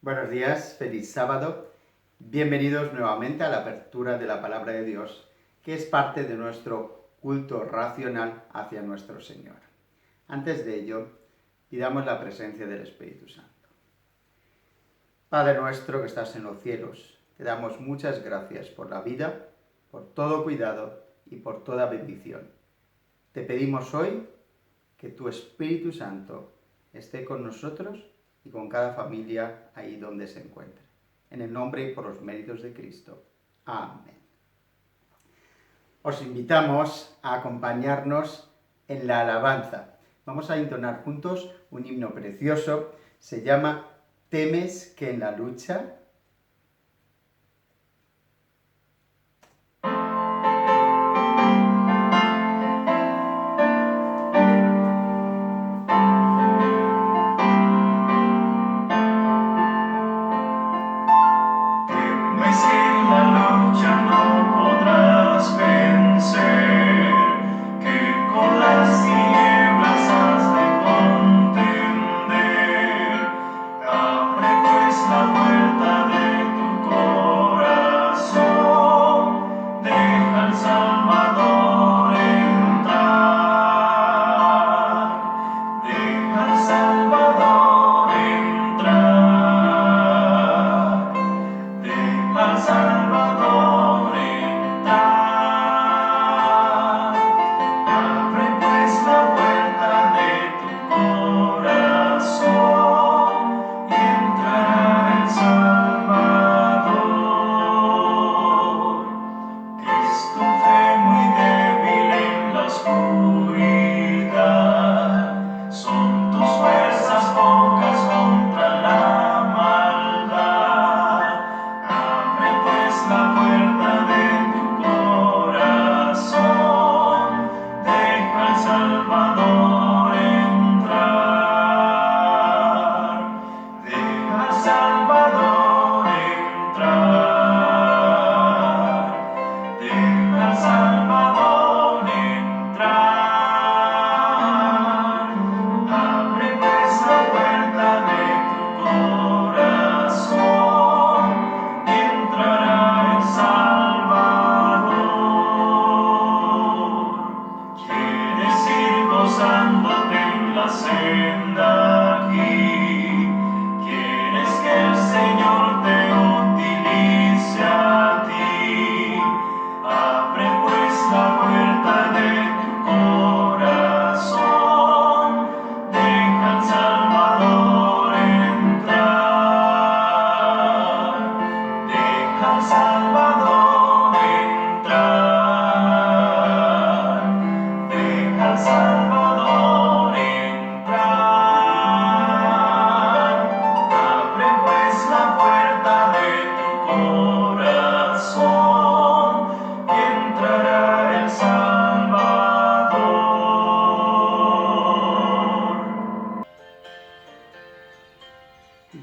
Buenos días, feliz sábado. Bienvenidos nuevamente a la apertura de la Palabra de Dios, que es parte de nuestro culto racional hacia nuestro Señor. Antes de ello, pidamos la presencia del Espíritu Santo. Padre nuestro que estás en los cielos, te damos muchas gracias por la vida, por todo cuidado y por toda bendición. Te pedimos hoy que tu Espíritu Santo esté con nosotros y con cada familia ahí donde se encuentre. En el nombre y por los méritos de Cristo. Amén. Os invitamos a acompañarnos en la alabanza. Vamos a entonar juntos un himno precioso. Se llama ¿Temes que en la lucha?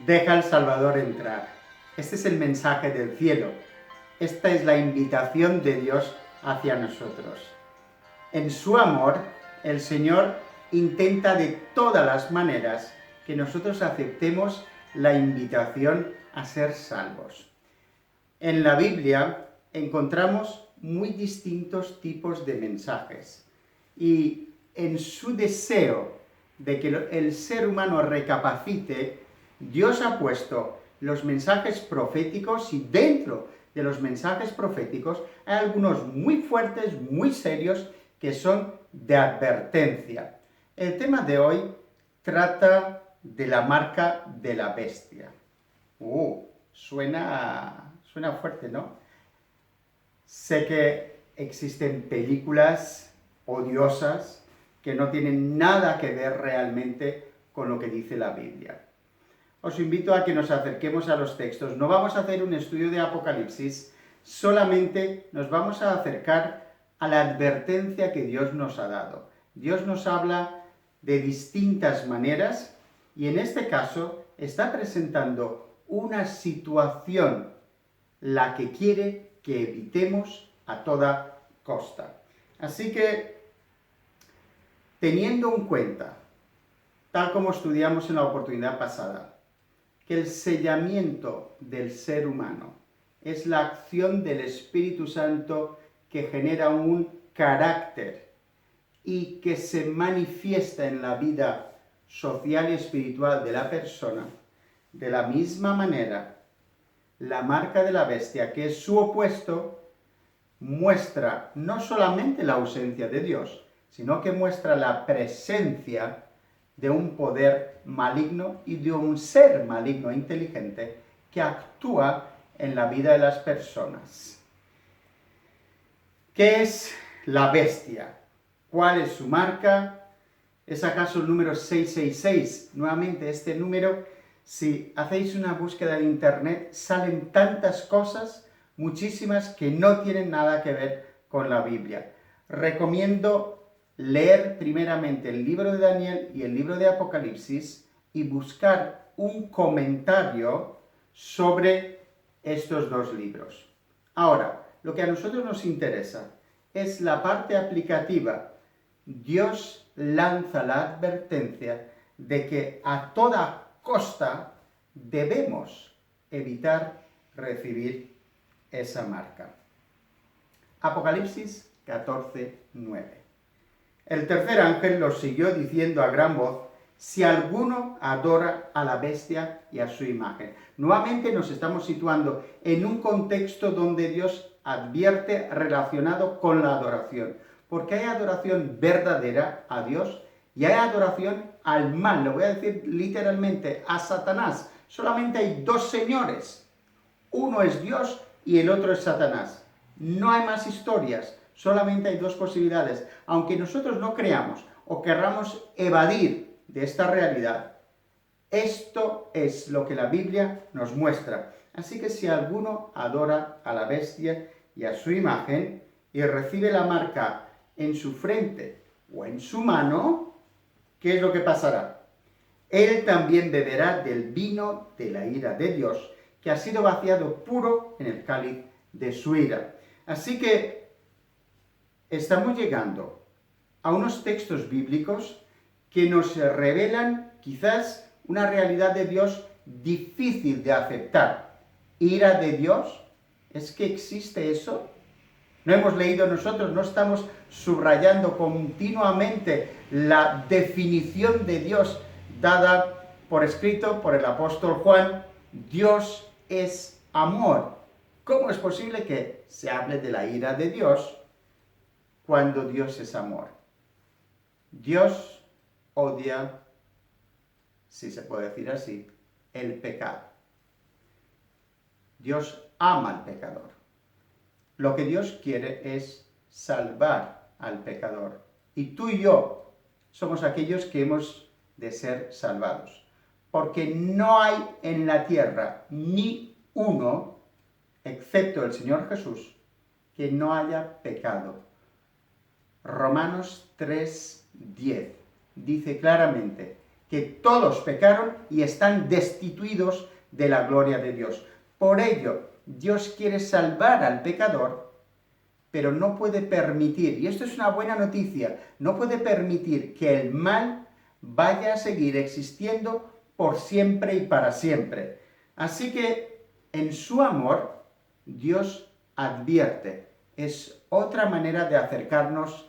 Deja al Salvador entrar. Este es el mensaje del cielo. Esta es la invitación de Dios hacia nosotros. En su amor, el Señor intenta de todas las maneras que nosotros aceptemos la invitación a ser salvos. En la Biblia encontramos muy distintos tipos de mensajes y en su deseo de que el ser humano recapacite, Dios ha puesto los mensajes proféticos y dentro de los mensajes proféticos hay algunos muy fuertes, muy serios, que son de advertencia. El tema de hoy trata de la marca de la bestia. Suena fuerte, ¿no? Sé que existen películas odiosas que no tienen nada que ver realmente con lo que dice la Biblia. Os invito a que nos acerquemos a los textos. No vamos a hacer un estudio de Apocalipsis, solamente nos vamos a acercar a la advertencia que Dios nos ha dado. Dios nos habla de distintas maneras y en este caso está presentando una situación la que quiere que evitemos a toda costa. Así que, teniendo en cuenta, tal como estudiamos en la oportunidad pasada, que el sellamiento del ser humano es la acción del Espíritu Santo que genera un carácter y que se manifiesta en la vida social y espiritual de la persona, de la misma manera, la marca de la bestia, que es su opuesto, muestra no solamente la ausencia de Dios, sino que muestra la presencia de un poder maligno y de un ser maligno e inteligente que actúa en la vida de las personas. ¿Qué es la bestia? ¿Cuál es su marca? ¿Es acaso el número 666? Nuevamente, este número, si hacéis una búsqueda en internet, salen tantas cosas, muchísimas, que no tienen nada que ver con la Biblia. Recomiendo leer primeramente el libro de Daniel y el libro de Apocalipsis y buscar un comentario sobre estos dos libros. Ahora, lo que a nosotros nos interesa es la parte aplicativa. Dios lanza la advertencia de que a toda costa debemos evitar recibir esa marca. Apocalipsis 14:9. El tercer ángel los siguió diciendo a gran voz: si alguno adora a la bestia y a su imagen. Nuevamente nos estamos situando en un contexto donde Dios advierte relacionado con la adoración. Porque hay adoración verdadera a Dios y hay adoración al mal. Lo voy a decir literalmente, a Satanás. Solamente hay dos señores. Uno es Dios y el otro es Satanás. No hay más historias. Solamente hay dos posibilidades. Aunque nosotros no creamos o querramos evadir de esta realidad, esto es lo que la Biblia nos muestra. Así que si alguno adora a la bestia y a su imagen y recibe la marca en su frente o en su mano, ¿qué es lo que pasará? Él también beberá del vino de la ira de Dios, que ha sido vaciado puro en el cáliz de su ira. Así que estamos llegando a unos textos bíblicos que nos revelan quizás una realidad de Dios difícil de aceptar. ¿Ira de Dios? ¿Es que existe eso? No hemos leído nosotros, no estamos subrayando continuamente la definición de Dios dada por escrito por el apóstol Juan. Dios es amor. ¿Cómo es posible que se hable de la ira de Dios cuando Dios es amor? Dios odia, si se puede decir así, el pecado. Dios ama al pecador. Lo que Dios quiere es salvar al pecador. Y tú y yo somos aquellos que hemos de ser salvados. Porque no hay en la tierra ni uno, excepto el Señor Jesús, que no haya pecado. Romanos 3:10 dice claramente que todos pecaron y están destituidos de la gloria de Dios. Por ello, Dios quiere salvar al pecador, pero no puede permitir, y esto es una buena noticia, no puede permitir que el mal vaya a seguir existiendo por siempre y para siempre. Así que, en su amor, Dios advierte. Es otra manera de acercarnos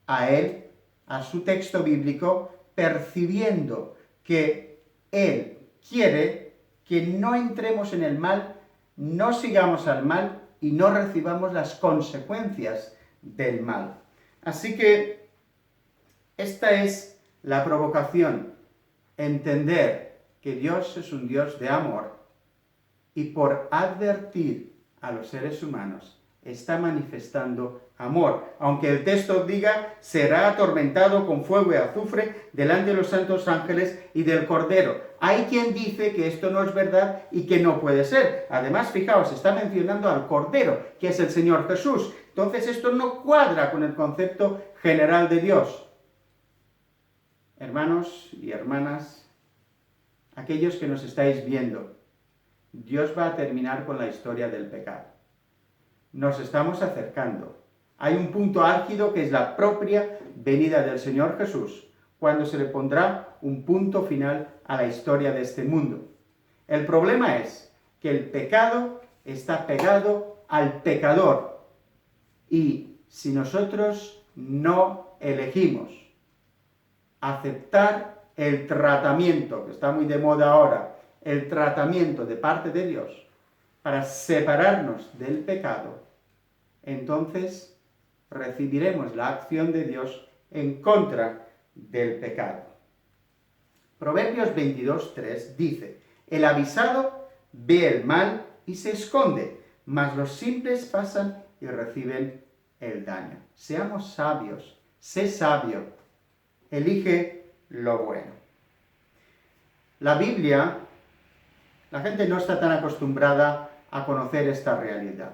a Él, a su texto bíblico, percibiendo que Él quiere que no entremos en el mal, no sigamos al mal y no recibamos las consecuencias del mal. Así que esta es la provocación, entender que Dios es un Dios de amor y por advertir a los seres humanos está manifestando amor. Aunque el texto diga, será atormentado con fuego y azufre delante de los santos ángeles y del Cordero. Hay quien dice que esto no es verdad y que no puede ser. Además, fijaos, está mencionando al Cordero, que es el Señor Jesús. Entonces esto no cuadra con el concepto general de Dios. Hermanos y hermanas, aquellos que nos estáis viendo, Dios va a terminar con la historia del pecado. Nos estamos acercando. Hay un punto álgido que es la propia venida del Señor Jesús, cuando se le pondrá un punto final a la historia de este mundo. El problema es que el pecado está pegado al pecador. Y si nosotros no elegimos aceptar el tratamiento, que está muy de moda ahora, el tratamiento de parte de Dios, para separarnos del pecado, entonces recibiremos la acción de Dios en contra del pecado. Proverbios 22:3 dice: el avisado ve el mal y se esconde, mas los simples pasan y reciben el daño. Seamos sabios, sé sabio, elige lo bueno. La Biblia, la gente no está tan acostumbrada a conocer esta realidad,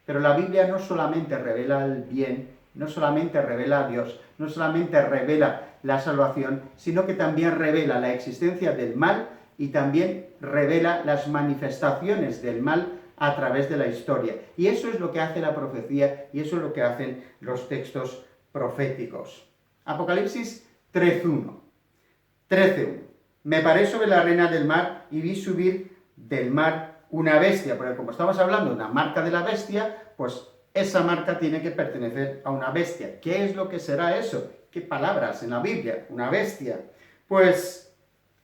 pero la Biblia no solamente revela el bien, no solamente revela a Dios, no solamente revela la salvación, sino que también revela la existencia del mal y también revela las manifestaciones del mal a través de la historia. Y eso es lo que hace la profecía y eso es lo que hacen los textos proféticos. Apocalipsis 13:1. Me paré sobre la arena del mar y vi subir del mar una bestia, porque como estamos hablando de una marca de la bestia, pues esa marca tiene que pertenecer a una bestia. ¿Qué es lo que será eso? ¿Qué palabras en la Biblia? Una bestia. Pues,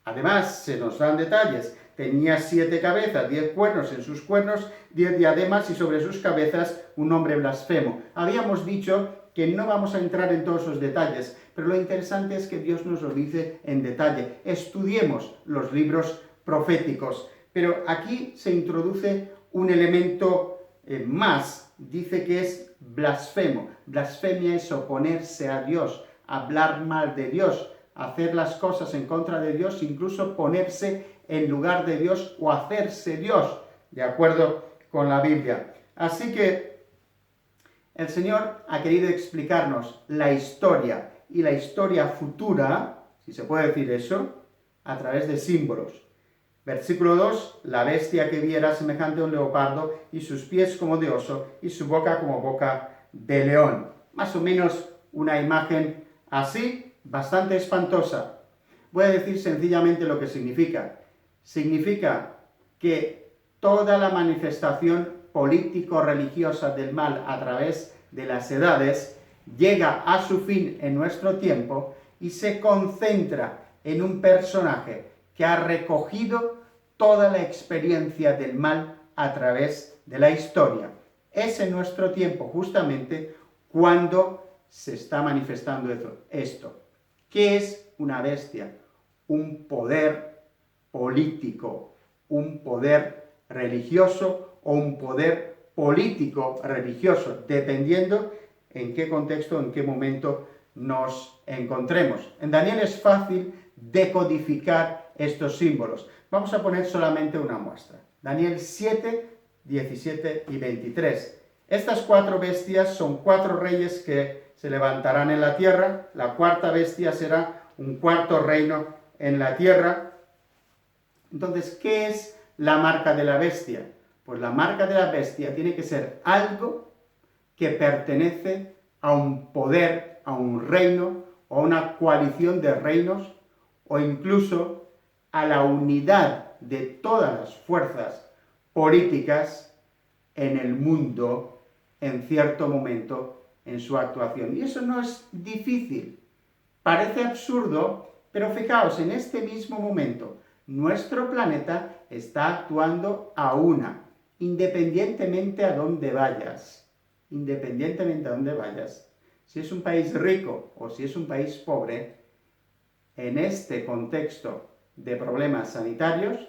además, se nos dan detalles. Tenía 7 cabezas, 10 cuernos, en sus cuernos 10 diademas y sobre sus cabezas un nombre blasfemo. Habíamos dicho que no vamos a entrar en todos esos detalles, pero lo interesante es que Dios nos lo dice en detalle. Estudiemos los libros proféticos. Pero aquí se introduce un elemento más. Dice que es blasfemo. Blasfemia es oponerse a Dios, hablar mal de Dios, hacer las cosas en contra de Dios, incluso ponerse en lugar de Dios o hacerse Dios, de acuerdo con la Biblia. Así que el Señor ha querido explicarnos la historia y la historia futura, si se puede decir eso, a través de símbolos. Versículo 2, la bestia que vi era semejante a un leopardo, y sus pies como de oso, y su boca como boca de león. Más o menos una imagen así, bastante espantosa. Voy a decir sencillamente lo que significa. Significa que toda la manifestación político-religiosa del mal a través de las edades llega a su fin en nuestro tiempo y se concentra en un personaje que ha recogido toda la experiencia del mal a través de la historia. Es en nuestro tiempo justamente cuando se está manifestando esto. ¿Qué es una bestia? Un poder político, un poder religioso o un poder político religioso, dependiendo en qué contexto, en qué momento nos encontremos. En Daniel es fácil decodificar estos símbolos. Vamos a poner solamente una muestra. Daniel 7, 17 y 23. Estas 4 bestias son 4 reyes que se levantarán en la tierra. La cuarta bestia será un cuarto reino en la tierra. Entonces, ¿qué es la marca de la bestia? Pues la marca de la bestia tiene que ser algo que pertenece a un poder, a un reino, o a una coalición de reinos, o incluso a la unidad de todas las fuerzas políticas en el mundo en cierto momento en su actuación. Y eso no es difícil. Parece absurdo, pero fijaos, en este mismo momento, nuestro planeta está actuando a una, independientemente a dónde vayas. Independientemente a dónde vayas. Si es un país rico o si es un país pobre, en este contexto de problemas sanitarios,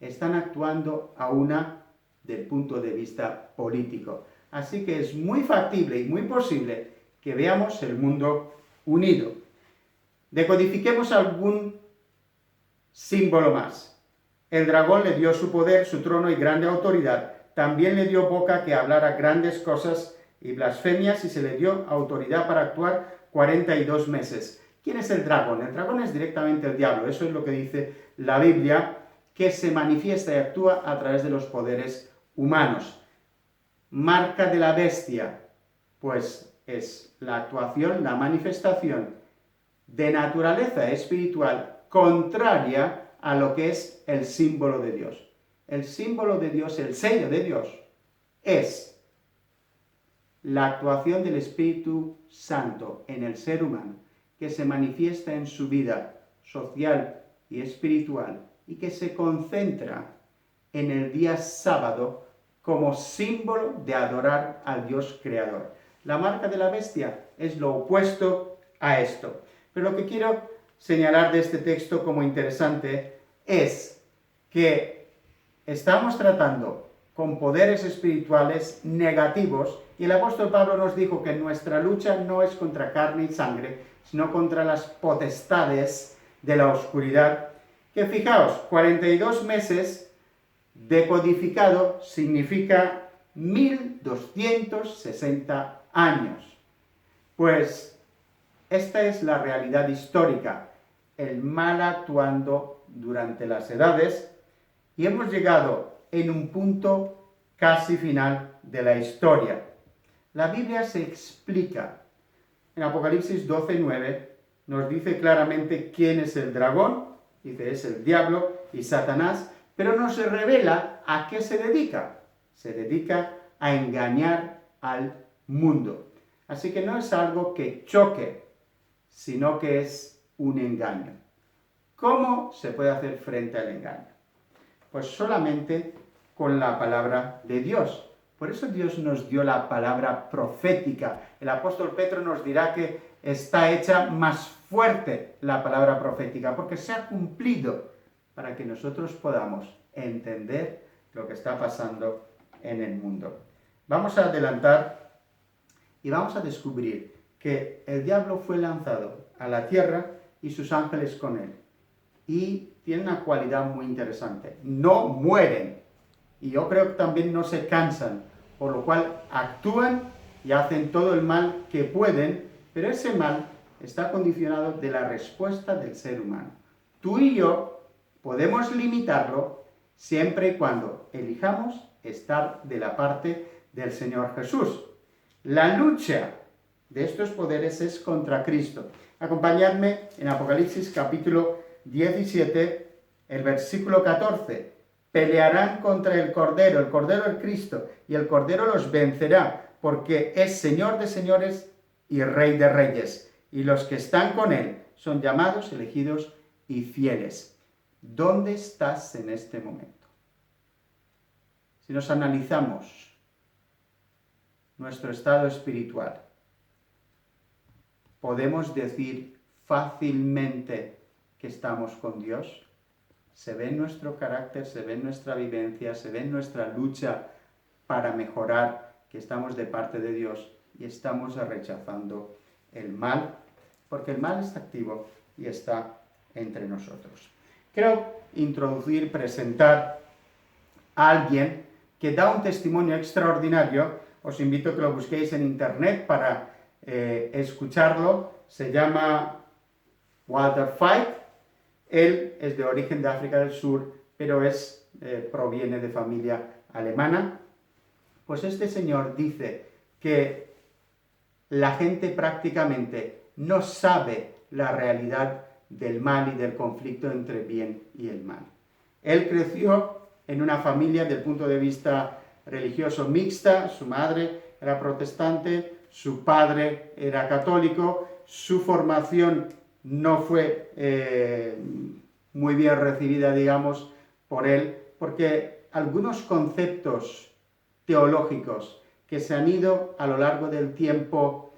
están actuando a una del punto de vista político. Así que es muy factible y muy posible que veamos el mundo unido. Decodifiquemos algún símbolo más. El dragón le dio su poder, su trono y grande autoridad. También le dio boca que hablara grandes cosas y blasfemias, y se le dio autoridad para actuar 42 meses. ¿Quién es el dragón? El dragón es directamente el diablo. Eso es lo que dice la Biblia, que se manifiesta y actúa a través de los poderes humanos. Marca de la bestia, pues es la actuación, la manifestación de naturaleza espiritual contraria a lo que es el símbolo de Dios. el símbolo de Dios, el sello de Dios, es la actuación del Espíritu Santo en el ser humano, que se manifiesta en su vida social y espiritual y que se concentra en el día sábado como símbolo de adorar al Dios creador. La marca de la bestia es lo opuesto a esto. Pero lo que quiero señalar de este texto como interesante es que estamos tratando con poderes espirituales negativos y el apóstol Pablo nos dijo que nuestra lucha no es contra carne y sangre, sino contra las potestades de la oscuridad, que fijaos, 42 meses decodificado significa 1260 años. Pues esta es la realidad histórica, el mal actuando durante las edades, y hemos llegado en un punto casi final de la historia. La Biblia se explica. En Apocalipsis 12:9 nos dice claramente quién es el dragón, dice es el diablo y Satanás, pero no se revela a qué se dedica. Se dedica a engañar al mundo. Así que no es algo que choque, sino que es un engaño. ¿Cómo se puede hacer frente al engaño? Pues solamente con la palabra de Dios. Por eso Dios nos dio la palabra profética. El apóstol Pedro nos dirá que está hecha más fuerte la palabra profética, porque se ha cumplido para que nosotros podamos entender lo que está pasando en el mundo. Vamos a adelantar y vamos a descubrir que el diablo fue lanzado a la tierra y sus ángeles con él. Y tiene una cualidad muy interesante. No mueren. Y yo creo que también no se cansan, por lo cual actúan y hacen todo el mal que pueden, pero ese mal está condicionado de la respuesta del ser humano. Tú y yo podemos limitarlo siempre y cuando elijamos estar de la parte del Señor Jesús. La lucha de estos poderes es contra Cristo. Acompañadme en Apocalipsis capítulo 17, el versículo 14. Pelearán contra el Cordero es Cristo, y el Cordero los vencerá, porque es Señor de señores y Rey de reyes, y los que están con él son llamados, elegidos y fieles. ¿Dónde estás en este momento? Si nos analizamos nuestro estado espiritual, podemos decir fácilmente que estamos con Dios. Se ve en nuestro carácter, se ve en nuestra vivencia, se ve en nuestra lucha para mejorar que estamos de parte de Dios y estamos rechazando el mal, porque el mal está activo y está entre nosotros. Quiero introducir, presentar a alguien que da un testimonio extraordinario. Os invito a que lo busquéis en internet para escucharlo. Se llama Walter Veith. Él es de origen de África del Sur, pero proviene de familia alemana. Pues este señor dice que la gente prácticamente no sabe la realidad del mal y del conflicto entre el bien y el mal. Él creció en una familia del punto de vista religioso mixta. Su madre era protestante, su padre era católico, su formación no fue muy bien recibida, digamos, por él, porque algunos conceptos teológicos que se han ido a lo largo del tiempo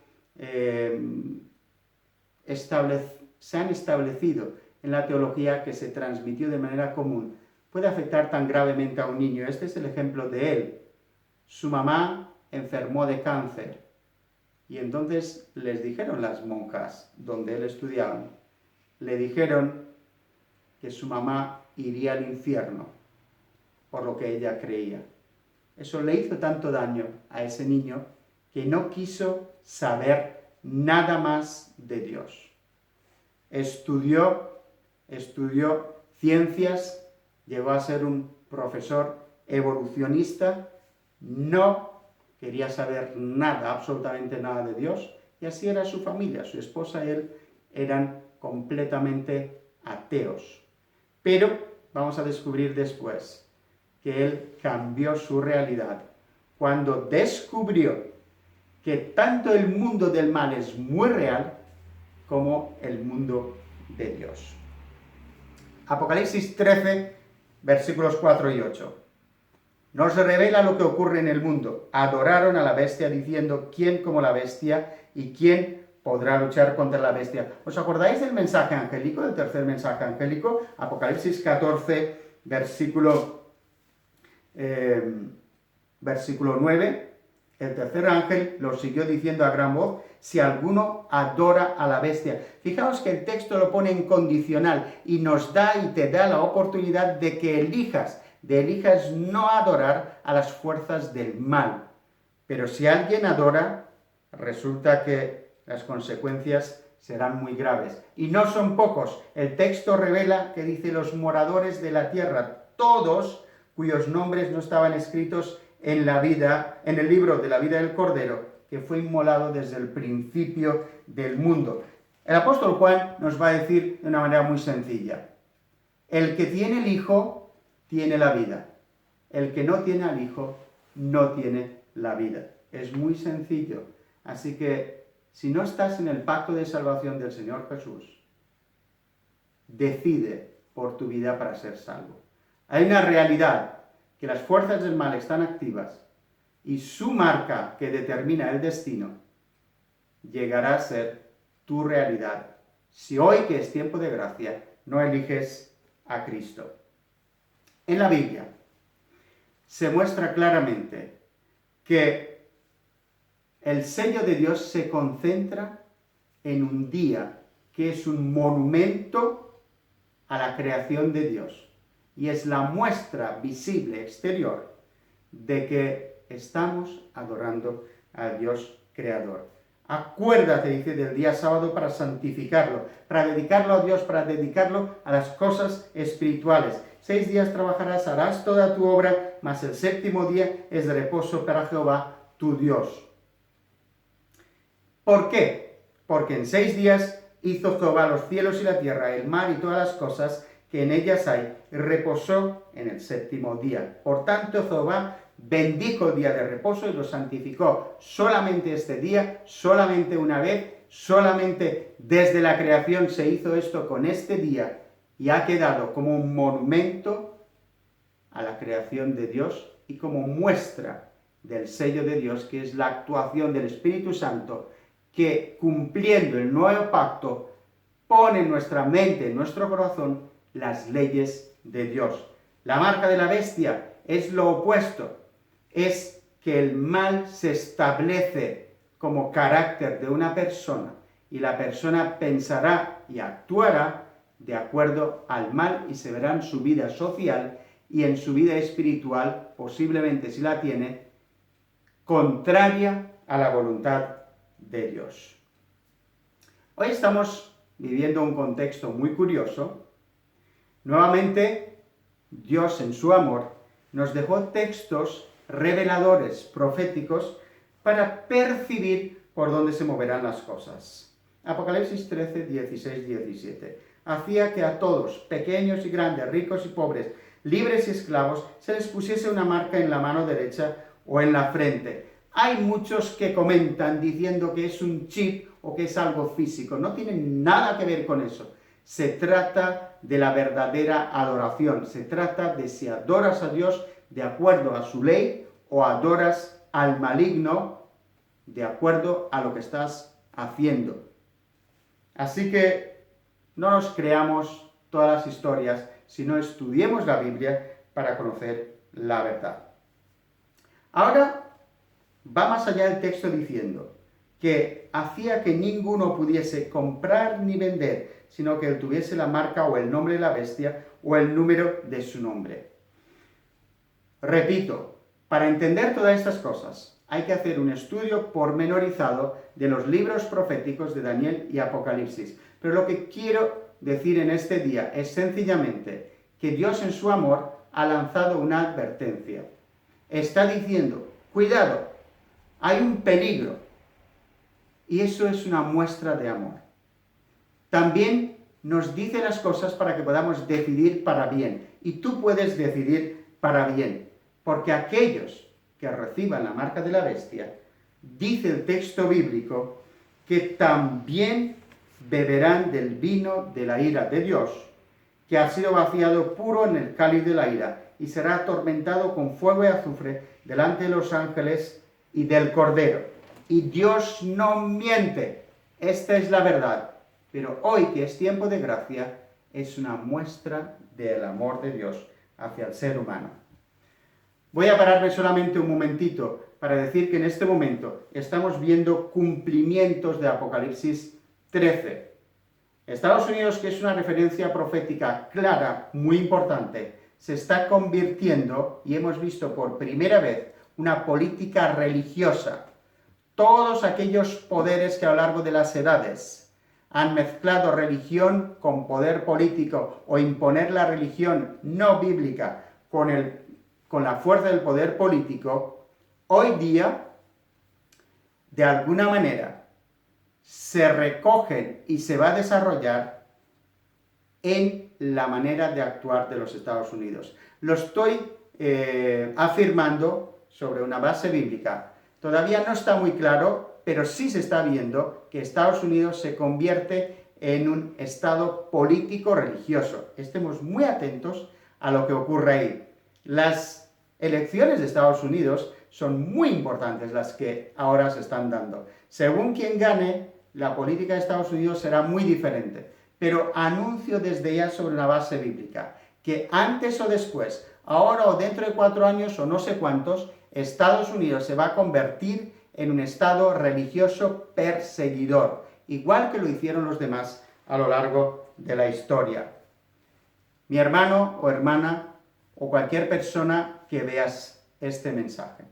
se han establecido en la teología que se transmitió de manera común, puede afectar tan gravemente a un niño. Este es el ejemplo de él. Su mamá enfermó de cáncer. Y entonces les dijeron las monjas donde él estudiaba, le dijeron que su mamá iría al infierno por lo que ella creía. Eso le hizo tanto daño a ese niño que no quiso saber nada más de Dios. Estudió ciencias, llegó a ser un profesor evolucionista, no quería saber nada, absolutamente nada de Dios, y así era su familia, su esposa y él eran completamente ateos. Pero vamos a descubrir después que él cambió su realidad cuando descubrió que tanto el mundo del mal es muy real como el mundo de Dios. Apocalipsis 13, versículos 4 y 8. Nos revela lo que ocurre en el mundo. Adoraron a la bestia diciendo, ¿quién como la bestia y quién podrá luchar contra la bestia? ¿Os acordáis del mensaje angélico, del tercer mensaje angélico? Apocalipsis 14, versículo 9. El tercer ángel lo siguió diciendo a gran voz, si alguno adora a la bestia. Fijaos que el texto lo pone en condicional y nos da y te da la oportunidad de que elijas no adorar a las fuerzas del mal. Pero si alguien adora, resulta que las consecuencias serán muy graves. Y no son pocos. El texto revela que dice los moradores de la tierra, todos cuyos nombres no estaban escritos en el libro de la vida del Cordero, que fue inmolado desde el principio del mundo. El apóstol Juan nos va a decir de una manera muy sencilla, el que tiene el Hijo tiene la vida, el que no tiene al Hijo no tiene la vida. Es muy sencillo. Así que si no estás en el pacto de salvación del Señor Jesús, decide por tu vida para ser salvo. Hay una realidad, que las fuerzas del mal están activas y su marca que determina el destino llegará a ser tu realidad si hoy, que es tiempo de gracia, no eliges a Cristo. En la Biblia se muestra claramente que el sello de Dios se concentra en un día que es un monumento a la creación de Dios y es la muestra visible exterior de que estamos adorando al Dios creador. Acuérdate, dice, del día sábado para santificarlo, para dedicarlo a Dios, para dedicarlo a las cosas espirituales. 6 días trabajarás, harás toda tu obra, mas el séptimo día es de reposo para Jehová, tu Dios. ¿Por qué? Porque en 6 días hizo Jehová los cielos y la tierra, el mar y todas las cosas que en ellas hay, y reposó en el séptimo día. Por tanto, Jehová bendijo el día de reposo y lo santificó. Solamente este día, solamente una vez, solamente desde la creación se hizo esto con este día y ha quedado como un monumento a la creación de Dios y como muestra del sello de Dios, que es la actuación del Espíritu Santo, que cumpliendo el nuevo pacto pone en nuestra mente, en nuestro corazón, las leyes de Dios. La marca de la bestia es lo opuesto, es que el mal se establece como carácter de una persona y la persona pensará y actuará de acuerdo al mal y se verá en su vida social y en su vida espiritual, posiblemente si la tiene, contraria a la voluntad de Dios. Hoy estamos viviendo un contexto muy curioso. Nuevamente, Dios en su amor nos dejó textos reveladores, proféticos, para percibir por dónde se moverán las cosas. Apocalipsis 13, 16, 17. Hacía que a todos, pequeños y grandes, ricos y pobres, libres y esclavos, se les pusiese una marca en la mano derecha o en la frente. Hay muchos que comentan diciendo que es un chip o que es algo físico. No tiene nada que ver con eso. Se trata de la verdadera adoración. Se trata de si adoras a Dios de acuerdo a su ley o adoras al maligno de acuerdo a lo que estás haciendo. Así que no nos creamos todas las historias, sino estudiemos la Biblia para conocer la verdad. Ahora va más allá del texto diciendo que hacía que ninguno pudiese comprar ni vender, sino que él tuviese la marca o el nombre de la bestia o el número de su nombre. Repito, para entender todas estas cosas hay que hacer un estudio pormenorizado de los libros proféticos de Daniel y Apocalipsis. Pero lo que quiero decir en este día es sencillamente que Dios en su amor ha lanzado una advertencia. Está diciendo, cuidado, hay un peligro. Y eso es una muestra de amor. También nos dice las cosas para que podamos decidir para bien. Y tú puedes decidir para bien, porque aquellos que reciban la marca de la bestia, dice el texto bíblico, que también beberán del vino de la ira de Dios, que ha sido vaciado puro en el cáliz de la ira, y será atormentado con fuego y azufre delante de los ángeles y del Cordero. Y Dios no miente, esta es la verdad, pero hoy que es tiempo de gracia, es una muestra del amor de Dios hacia el ser humano. Voy a pararme solamente un momentito para decir que en este momento estamos viendo cumplimientos de Apocalipsis 13. Estados Unidos, que es una referencia profética clara, muy importante, se está convirtiendo, y hemos visto por primera vez, una política religiosa. Todos aquellos poderes que a lo largo de las edades han mezclado religión con poder político o imponer la religión no bíblica con la fuerza del poder político, hoy día, de alguna manera, se recogen y se va a desarrollar en la manera de actuar de los Estados Unidos. Lo estoy afirmando sobre una base bíblica. Todavía no está muy claro, pero sí se está viendo que Estados Unidos se convierte en un estado político-religioso. Estemos muy atentos a lo que ocurre ahí. Las elecciones de Estados Unidos son muy importantes, las que ahora se están dando. Según quien gane, la política de Estados Unidos será muy diferente. Pero anuncio desde ya sobre una base bíblica, que antes o después, ahora o dentro de 4 años o no sé cuántos, Estados Unidos se va a convertir en un estado religioso perseguidor, igual que lo hicieron los demás a lo largo de la historia. Mi hermano o hermana o cualquier persona que veas este mensaje.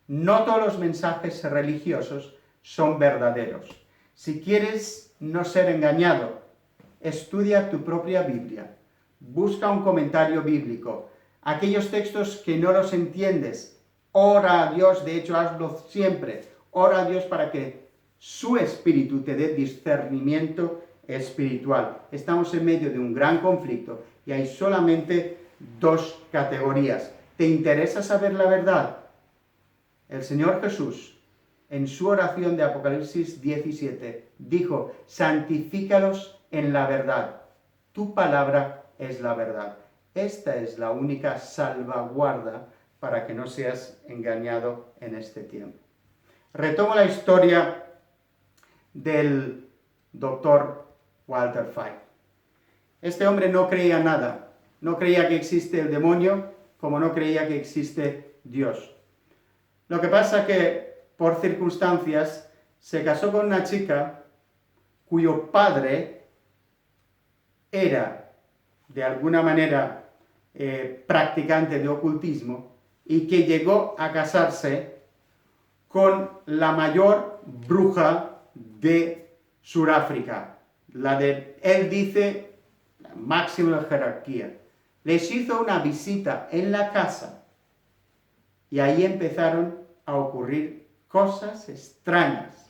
No todos los mensajes religiosos son verdaderos. Si quieres no ser engañado, estudia tu propia Biblia, busca un comentario bíblico. Aquellos textos que no los entiendes, ora a Dios, de hecho hazlo siempre, ora a Dios para que su espíritu te dé discernimiento espiritual. Estamos en medio de un gran conflicto y hay solamente 2 categorías. ¿Te interesa saber la verdad? El Señor Jesús, en su oración de Apocalipsis 17, dijo, santifícalos en la verdad. Tu palabra es la verdad. Esta es la única salvaguarda para que no seas engañado en este tiempo. Retomo la historia del doctor Walter Fite. Este hombre no creía nada. No creía que existe el demonio, como no creía que existe Dios. Lo que pasa que, por circunstancias, se casó con una chica cuyo padre era, de alguna manera, practicante de ocultismo y que llegó a casarse con la mayor bruja de Sudáfrica, él dice, la máxima jerarquía. Les hizo una visita en la casa y ahí empezaron a ocurrir cosas extrañas.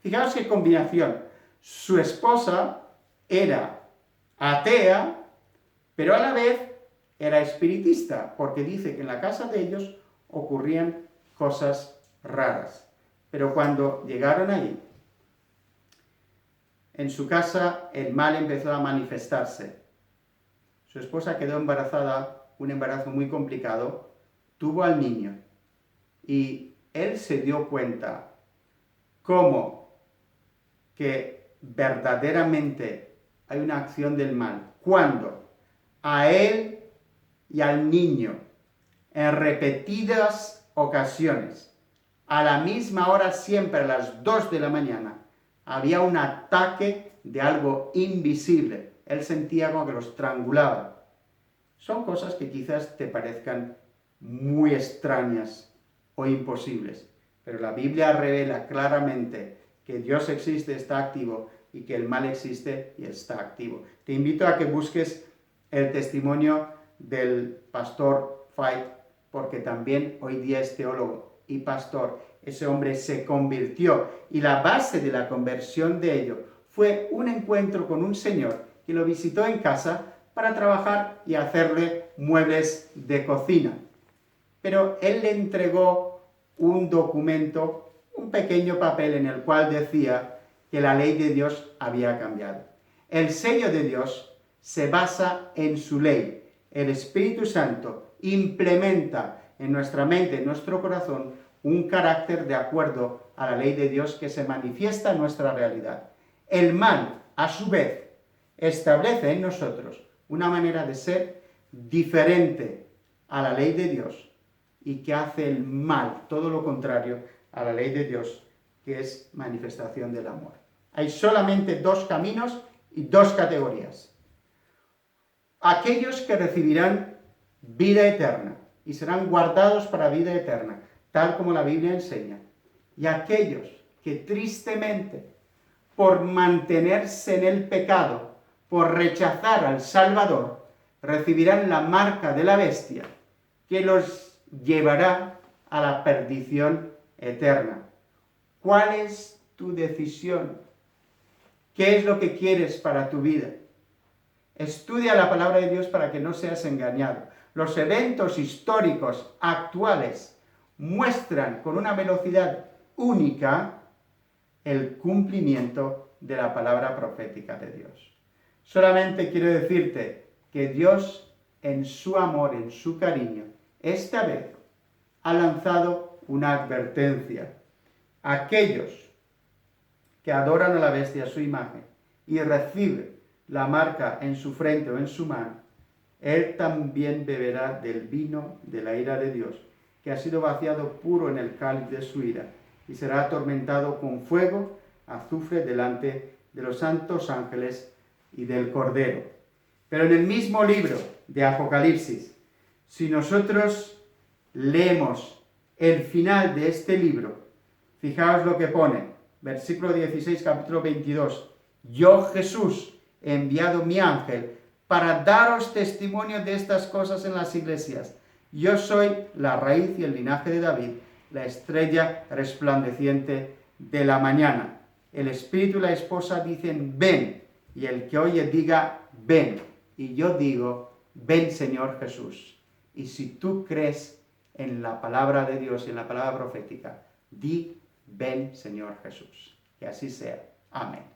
Fijaos qué combinación. Su esposa era atea, pero a la vez era espiritista, porque dice que en la casa de ellos ocurrían cosas raras. Pero cuando llegaron ahí, en su casa el mal empezó a manifestarse. Su esposa quedó embarazada, un embarazo muy complicado, tuvo al niño y él se dio cuenta cómo que verdaderamente hay una acción del mal cuando a él y al niño en repetidas ocasiones, a la misma hora, siempre a las 2 de la mañana, había un ataque de algo invisible. Él sentía como que lo estrangulaba. Son cosas que quizás te parezcan muy extrañas o imposibles, pero la Biblia revela claramente que Dios existe, está activo, y que el mal existe y está activo. Te invito a que busques el testimonio del pastor Fite, porque también hoy día es teólogo y pastor. Ese hombre se convirtió, y la base de la conversión de ello fue un encuentro con un señor que lo visitó en casa para trabajar y hacerle muebles de cocina. Pero él le entregó un documento, un pequeño papel en el cual decía que la ley de Dios había cambiado. El sello de Dios se basa en su ley. El Espíritu Santo implementa en nuestra mente, en nuestro corazón, un carácter de acuerdo a la ley de Dios que se manifiesta en nuestra realidad. El mal, a su vez, establece en nosotros una manera de ser diferente a la ley de Dios y que hace el mal, todo lo contrario a la ley de Dios, que es manifestación del amor. Hay solamente dos caminos y dos categorías. Aquellos que recibirán vida eterna y serán guardados para vida eterna, tal como la Biblia enseña. Y aquellos que tristemente, por mantenerse en el pecado, por rechazar al Salvador, recibirán la marca de la bestia, que los llevará a la perdición eterna. ¿Cuál es tu decisión? ¿Qué es lo que quieres para tu vida? Estudia la palabra de Dios para que no seas engañado. Los eventos históricos actuales muestran con una velocidad única el cumplimiento de la palabra profética de Dios. Solamente quiero decirte que Dios, en su amor, en su cariño, esta vez ha lanzado una advertencia. Aquellos que adoran a la bestia, a su imagen, y reciben la marca en su frente o en su mano, él también beberá del vino de la ira de Dios, que ha sido vaciado puro en el cáliz de su ira, y será atormentado con fuego, azufre delante de los santos ángeles y del Cordero. Pero en el mismo libro de Apocalipsis, si nosotros leemos el final de este libro, fijaos lo que pone, versículo 16, capítulo 22, yo Jesús he enviado mi ángel para daros testimonio de estas cosas en las iglesias. Yo soy la raíz y el linaje de David, la estrella resplandeciente de la mañana. El Espíritu y la esposa dicen, ven, y el que oye diga, ven. Y yo digo, ven Señor Jesús. Y si tú crees en la palabra de Dios y en la palabra profética, di, ven Señor Jesús. Que así sea. Amén.